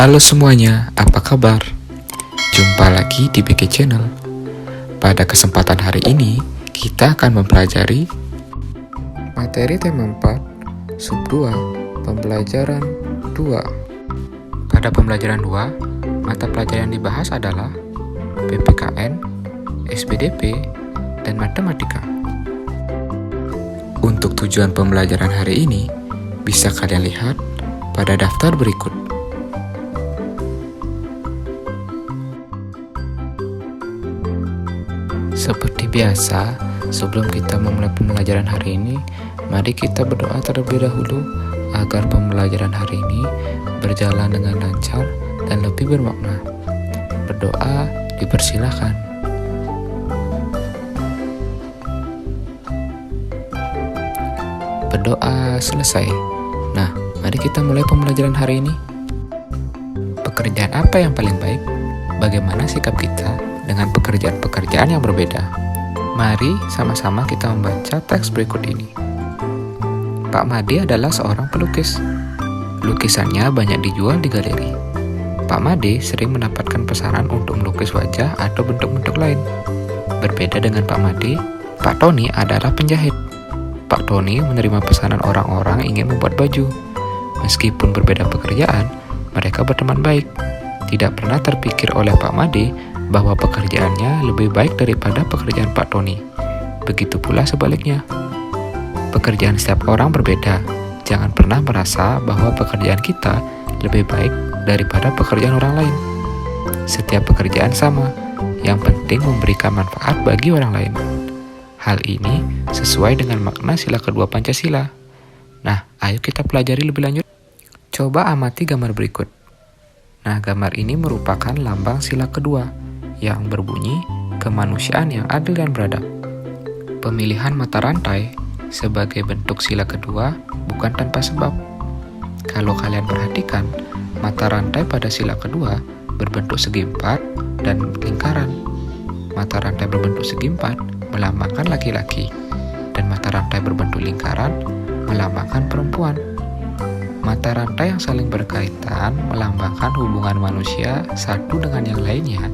Halo semuanya, apa kabar? Jumpa lagi di BK Channel. Pada kesempatan hari ini, kita akan mempelajari materi tema 4, sub 2, pembelajaran 2. Pada pembelajaran 2, mata pelajaran yang dibahas adalah PPKN, SPDP, dan matematika. Untuk tujuan pembelajaran hari ini, bisa kalian lihat pada daftar berikut. Seperti biasa, sebelum kita memulai pembelajaran hari ini, mari kita berdoa terlebih dahulu agar pembelajaran hari ini berjalan dengan lancar dan lebih bermakna. Berdoa dipersilakan. Berdoa selesai. Nah, mari kita mulai pembelajaran hari ini. Pekerjaan apa yang paling baik? Bagaimana sikap kita dengan pekerjaan-pekerjaan yang berbeda? Mari sama-sama kita membaca teks berikut ini. Pak Made adalah seorang pelukis. Lukisannya banyak dijual di galeri. Pak Made sering mendapatkan pesanan untuk melukis wajah atau bentuk-bentuk lain. Berbeda dengan Pak Made, Pak Tony adalah penjahit. Pak Tony menerima pesanan orang-orang ingin membuat baju. Meskipun berbeda pekerjaan, mereka berteman baik. Tidak pernah terpikir oleh Pak Made bahwa pekerjaannya lebih baik daripada pekerjaan Pak Tony. Begitu pula sebaliknya. Pekerjaan setiap orang berbeda. Jangan pernah merasa bahwa pekerjaan kita lebih baik daripada pekerjaan orang lain. Setiap pekerjaan sama, yang penting memberikan manfaat bagi orang lain. Hal ini sesuai dengan makna sila kedua Pancasila. Nah, ayo kita pelajari lebih lanjut. Coba amati gambar berikut. Nah, gambar ini merupakan lambang sila kedua yang berbunyi kemanusiaan yang adil dan beradab. Pemilihan mata rantai sebagai bentuk sila kedua bukan tanpa sebab. Kalau kalian perhatikan, mata rantai pada sila kedua berbentuk segi empat dan lingkaran. Mata rantai berbentuk segi empat melambangkan laki-laki, dan mata rantai berbentuk lingkaran melambangkan perempuan. Mata rantai yang saling berkaitan melambangkan hubungan manusia satu dengan yang lainnya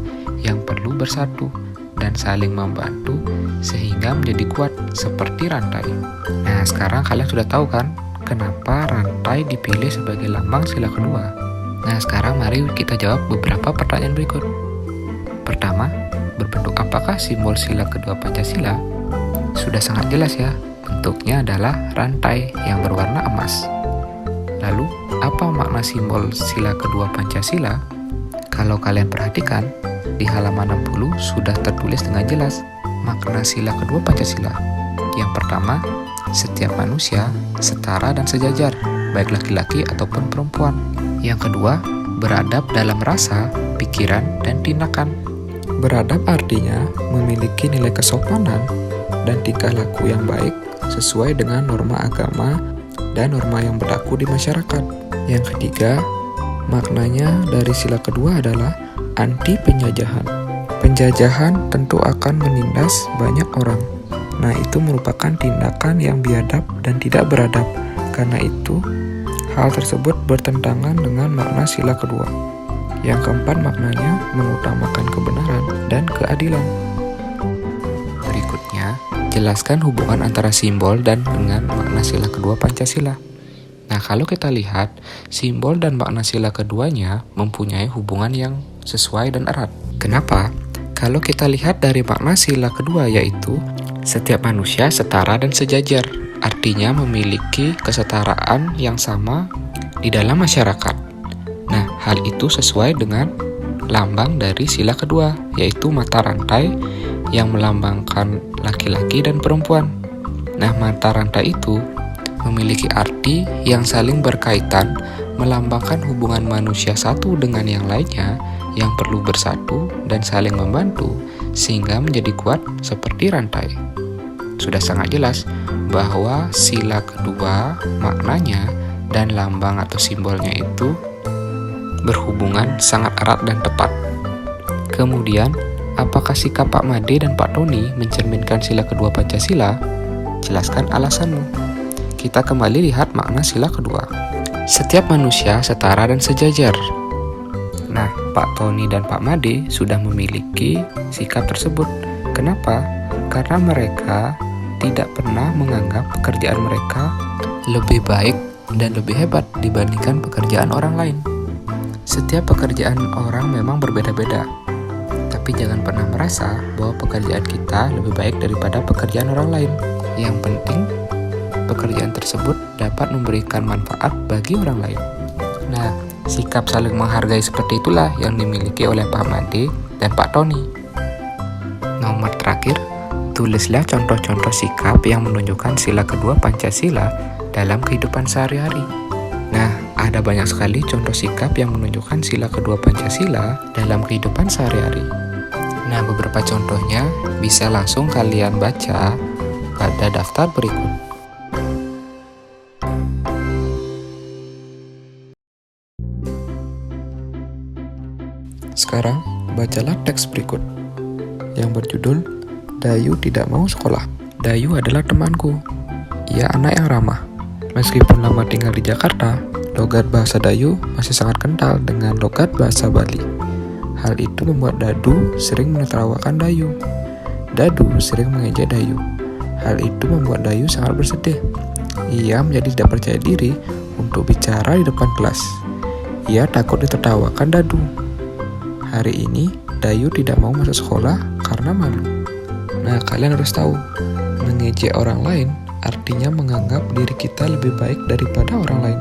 yang perlu bersatu dan saling membantu sehingga menjadi kuat seperti rantai. Nah, sekarang kalian sudah tahu kan kenapa rantai dipilih sebagai lambang sila kedua? Nah, sekarang mari kita jawab beberapa pertanyaan berikut. Pertama, berbentuk apakah simbol sila kedua Pancasila? Sudah sangat jelas ya, bentuknya adalah rantai yang berwarna emas. Lalu, apa makna simbol sila kedua Pancasila? Kalau kalian perhatikan, di halaman 60 sudah tertulis dengan jelas makna sila kedua Pancasila. Yang pertama, setiap manusia setara dan sejajar, baik laki-laki ataupun perempuan. Yang kedua, beradab dalam rasa, pikiran, dan tindakan. Beradab artinya memiliki nilai kesopanan dan tingkah laku yang baik sesuai dengan norma agama dan norma yang berlaku di masyarakat. Yang ketiga, maknanya dari sila kedua adalah anti penjajahan. Penjajahan tentu akan menindas banyak orang. Nah, itu merupakan tindakan yang biadab dan tidak beradab. Karena itu, hal tersebut bertentangan dengan makna sila kedua. Yang keempat, maknanya mengutamakan kebenaran dan keadilan. Berikutnya, jelaskan hubungan antara simbol dan dengan makna sila kedua Pancasila. Nah, kalau kita lihat, simbol dan makna sila keduanya mempunyai hubungan yang sesuai dan erat. Kenapa? Kalau kita lihat dari makna sila kedua, yaitu setiap manusia setara dan sejajar. Artinya memiliki kesetaraan yang sama di dalam masyarakat. Nah, hal itu sesuai dengan lambang dari sila kedua, yaitu mata rantai yang melambangkan laki-laki dan perempuan. Nah, mata rantai itu memiliki arti yang saling berkaitan, melambangkan hubungan manusia satu dengan yang lainnya yang perlu bersatu dan saling membantu sehingga menjadi kuat seperti rantai. Sudah sangat jelas bahwa sila kedua maknanya dan lambang atau simbolnya itu berhubungan sangat erat dan tepat. Kemudian, apakah sikap Pak Made dan Pak Tony mencerminkan sila kedua Pancasila? Jelaskan alasanmu. Kita kembali lihat makna sila kedua. Setiap manusia setara dan sejajar. Pak Tony dan Pak Made sudah memiliki sikap tersebut. Kenapa? Karena mereka tidak pernah menganggap pekerjaan mereka lebih baik dan lebih hebat dibandingkan pekerjaan orang lain. Setiap pekerjaan orang memang berbeda-beda, tapi jangan pernah merasa bahwa pekerjaan kita lebih baik daripada pekerjaan orang lain. Yang penting, pekerjaan tersebut dapat memberikan manfaat bagi orang lain. Nah, sikap saling menghargai seperti itulah yang dimiliki oleh Pak Made dan Pak Tony. Nomor terakhir, tulislah contoh-contoh sikap yang menunjukkan sila kedua Pancasila dalam kehidupan sehari-hari. Nah, ada banyak sekali contoh sikap yang menunjukkan sila kedua Pancasila dalam kehidupan sehari-hari. Nah, beberapa contohnya bisa langsung kalian baca pada daftar berikut. Sekarang, bacalah teks berikut yang berjudul Dayu Tidak Mau Sekolah. Dayu adalah temanku. Ia anak yang ramah. Meskipun lama tinggal di Jakarta, logat bahasa Dayu masih sangat kental dengan logat bahasa Bali. Hal itu membuat Dadu sering menertawakan Dayu. Dadu sering mengejek Dayu. Hal itu membuat Dayu sangat bersedih. Ia menjadi tidak percaya diri untuk bicara di depan kelas. Ia takut ditertawakan Dadu. Hari ini, Dayu tidak mau masuk sekolah karena malu. Nah, kalian harus tahu, mengejek orang lain artinya menganggap diri kita lebih baik daripada orang lain.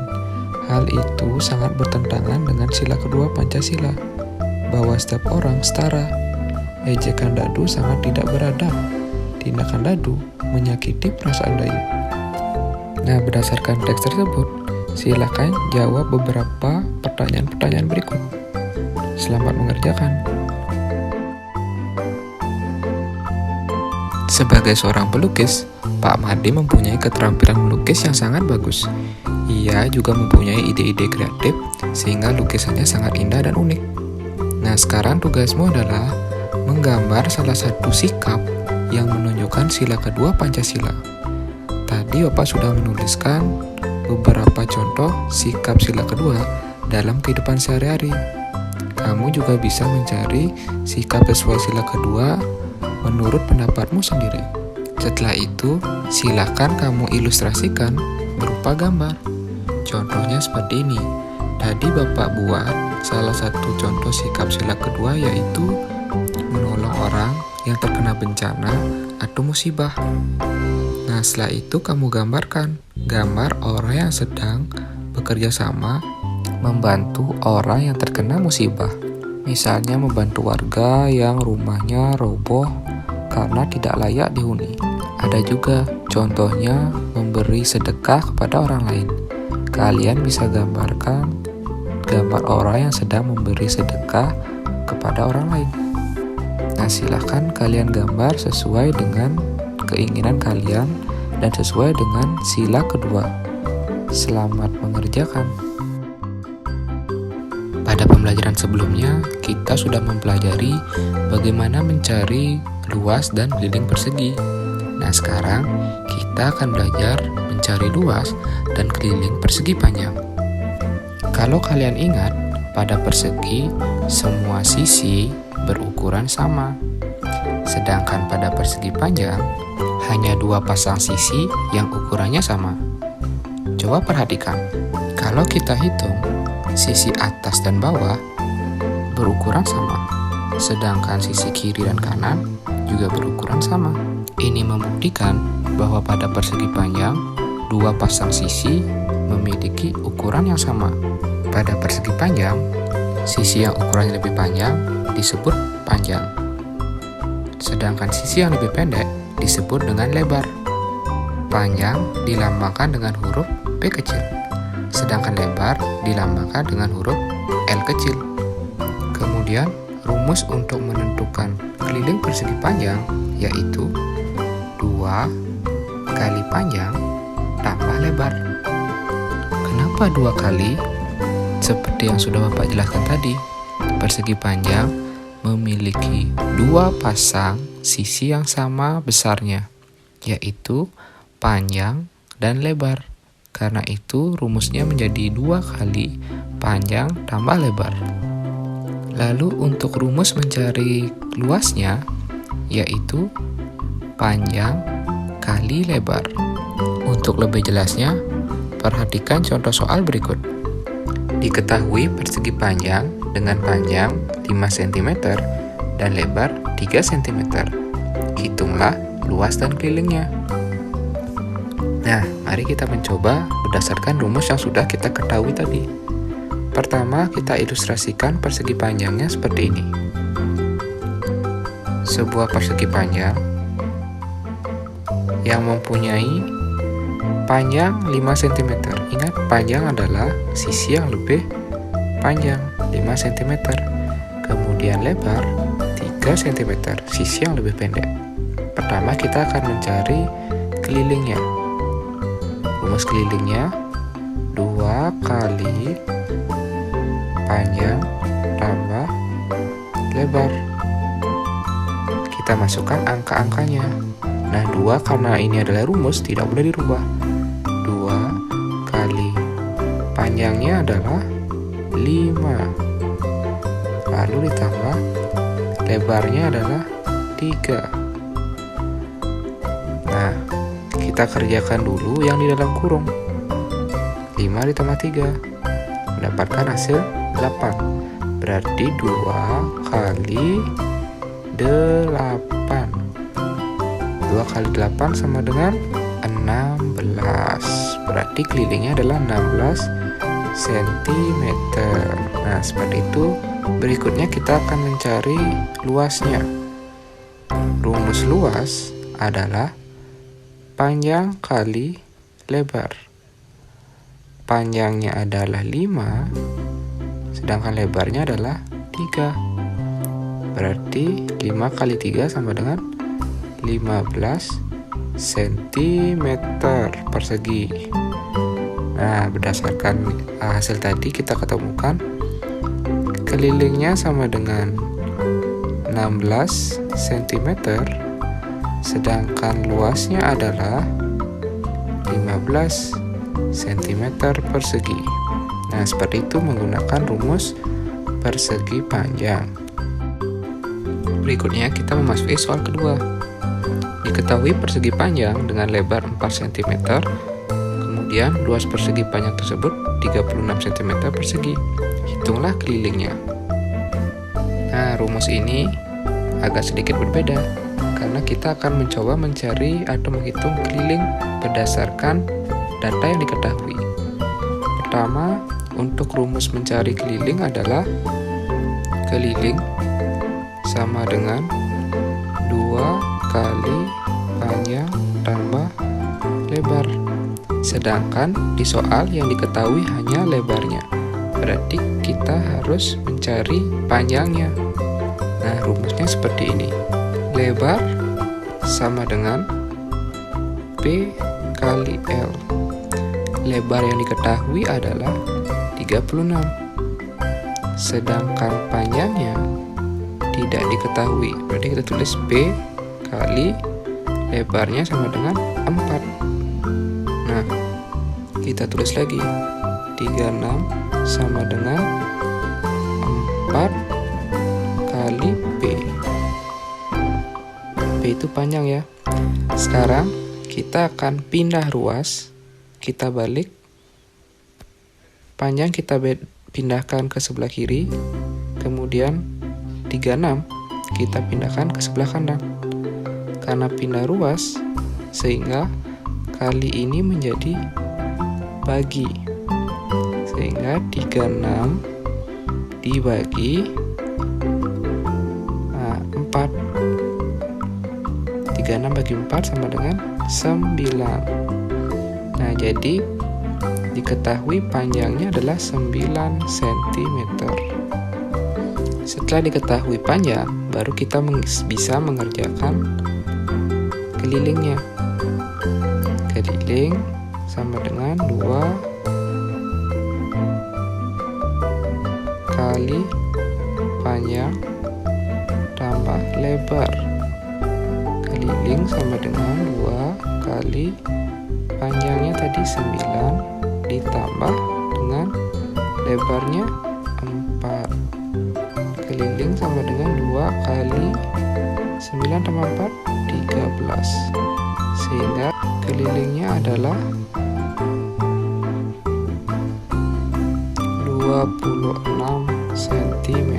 Hal itu sangat bertentangan dengan sila kedua Pancasila, bahwa setiap orang setara. Ejekan Dadu sangat tidak beradab. Tindakan Dadu menyakiti perasaan Dayu. Nah, berdasarkan teks tersebut, silakan jawab beberapa pertanyaan-pertanyaan berikut. Selamat mengerjakan. Sebagai seorang pelukis, Pak Made mempunyai keterampilan melukis yang sangat bagus. Ia juga mempunyai ide-ide kreatif sehingga lukisannya sangat indah dan unik. Nah, sekarang tugasmu adalah menggambar salah satu sikap yang menunjukkan sila kedua Pancasila. Tadi Bapak sudah menuliskan beberapa contoh sikap sila kedua dalam kehidupan sehari-hari. Kamu juga bisa mencari sikap sesuai sila kedua menurut pendapatmu sendiri. Setelah itu, silakan kamu ilustrasikan berupa gambar. Contohnya seperti ini. Tadi Bapak buat salah satu contoh sikap sila kedua, yaitu menolong orang yang terkena bencana atau musibah. Nah, setelah itu kamu gambarkan gambar orang yang sedang bekerja sama membantu orang yang terkena musibah. Misalnya membantu warga yang rumahnya roboh karena tidak layak dihuni. Ada juga contohnya memberi sedekah kepada orang lain. Kalian bisa gambarkan gambar orang yang sedang memberi sedekah kepada orang lain. Nah, silahkan kalian gambar sesuai dengan keinginan kalian dan sesuai dengan sila kedua. Selamat mengerjakan. Pada pembelajaran sebelumnya, kita sudah mempelajari bagaimana mencari luas dan keliling persegi. Nah, sekarang kita akan belajar mencari luas dan keliling persegi panjang. Kalau kalian ingat, pada persegi, semua sisi berukuran sama. Sedangkan pada persegi panjang, hanya dua pasang sisi yang ukurannya sama. Coba perhatikan, kalau kita hitung, sisi atas dan bawah berukuran sama, sedangkan sisi kiri dan kanan juga berukuran sama. Ini membuktikan bahwa pada persegi panjang, dua pasang sisi memiliki ukuran yang sama. Pada persegi panjang, sisi yang ukurannya lebih panjang disebut panjang, sedangkan sisi yang lebih pendek disebut dengan lebar. Panjang dilambangkan dengan huruf P kecil, sedangkan lebar dilambangkan dengan huruf L kecil. Kemudian, rumus untuk menentukan keliling persegi panjang yaitu 2 kali panjang tambah lebar. Kenapa 2 kali? Seperti yang sudah Bapak jelaskan tadi, persegi panjang memiliki dua pasang sisi yang sama besarnya, yaitu panjang dan lebar. Karena itu rumusnya menjadi 2 kali panjang tambah lebar. Lalu untuk rumus mencari luasnya, yaitu panjang kali lebar. Untuk lebih jelasnya, perhatikan contoh soal berikut. Diketahui persegi panjang dengan panjang 5 cm dan lebar 3 cm. Hitunglah luas dan kelilingnya. Nah, mari kita mencoba berdasarkan rumus yang sudah kita ketahui tadi. Pertama, kita ilustrasikan persegi panjangnya seperti ini. Sebuah persegi panjang yang mempunyai panjang 5 cm. Ingat, panjang adalah sisi yang lebih panjang, 5 cm. Kemudian lebar 3 cm, sisi yang lebih pendek. Pertama, kita akan mencari kelilingnya. Rumus kelilingnya 2 kali panjang tambah lebar. Kita masukkan angka-angkanya. Nah, 2 karena ini adalah rumus, tidak boleh dirubah. 2 kali panjangnya adalah 5. Lalu ditambah lebarnya adalah 3. Nah, kita kerjakan dulu yang di dalam kurung. 5 ditambah 3 mendapatkan hasil 8. Berarti 2 kali 8. 2 kali 8 sama dengan 16. Berarti kelilingnya adalah 16 cm. Nah, seperti itu. Berikutnya kita akan mencari luasnya. Rumus luas adalah panjang kali lebar. Panjangnya adalah 5, sedangkan lebarnya adalah 3. Berarti 5 kali 3 sama dengan 15 cm persegi. Nah, berdasarkan hasil tadi kita ketemukan kelilingnya sama dengan 16 cm, sedangkan luasnya adalah 15 cm persegi. Nah, seperti itu menggunakan rumus persegi panjang. Berikutnya kita memasuki soal kedua. Diketahui persegi panjang dengan lebar 4 cm, kemudian luas persegi panjang tersebut 36 cm persegi. Hitunglah kelilingnya. Nah, rumus ini agak sedikit berbeda karena kita akan mencoba mencari atau menghitung keliling berdasarkan data yang diketahui. Pertama, untuk rumus mencari keliling adalah keliling sama dengan 2 kali panjang tambah lebar. Sedangkan di soal yang diketahui hanya lebarnya. Berarti kita harus mencari panjangnya. Nah, rumusnya seperti ini. Lebar sama dengan P kali L. Lebar yang diketahui adalah 36. Sedangkan panjangnya tidak diketahui. Berarti kita tulis P kali lebarnya sama dengan 4. Nah, kita tulis lagi 36 sama dengan 4 kali P. P itu panjang ya. Sekarang kita akan pindah ruas. Kita balik. Panjang kita pindahkan ke sebelah kiri. Kemudian 36 kita pindahkan ke sebelah kanan. Karena pindah ruas, sehingga kali ini menjadi bagi. Sehingga 36 dibagi 4. 36 bagi 4 sama dengan 9. Nah, jadi diketahui panjangnya adalah 9 cm. Setelah diketahui panjang, baru kita bisa mengerjakan kelilingnya. Keliling sama dengan 2 kali panjang tambah lebar. Keliling sama dengan 2 kali panjangnya tadi 9 ditambah dengan lebarnya 4. sama dengan 2 kali 9 tambah 4, 13. Sehingga kelilingnya adalah 26 cm.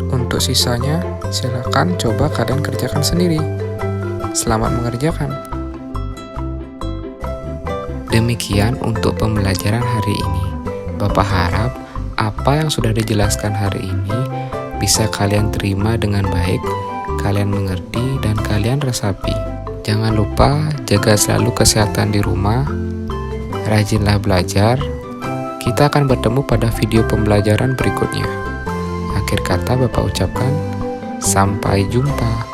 Untuk sisanya, silakan coba kalian kerjakan sendiri. Selamat mengerjakan. Demikian untuk pembelajaran hari ini. Bapak harap apa yang sudah dijelaskan hari ini bisa kalian terima dengan baik, kalian mengerti, dan kalian resapi. Jangan lupa jaga selalu kesehatan di rumah, rajinlah belajar. Kita akan bertemu pada video pembelajaran berikutnya. Akhir kata Bapak ucapkan, sampai jumpa.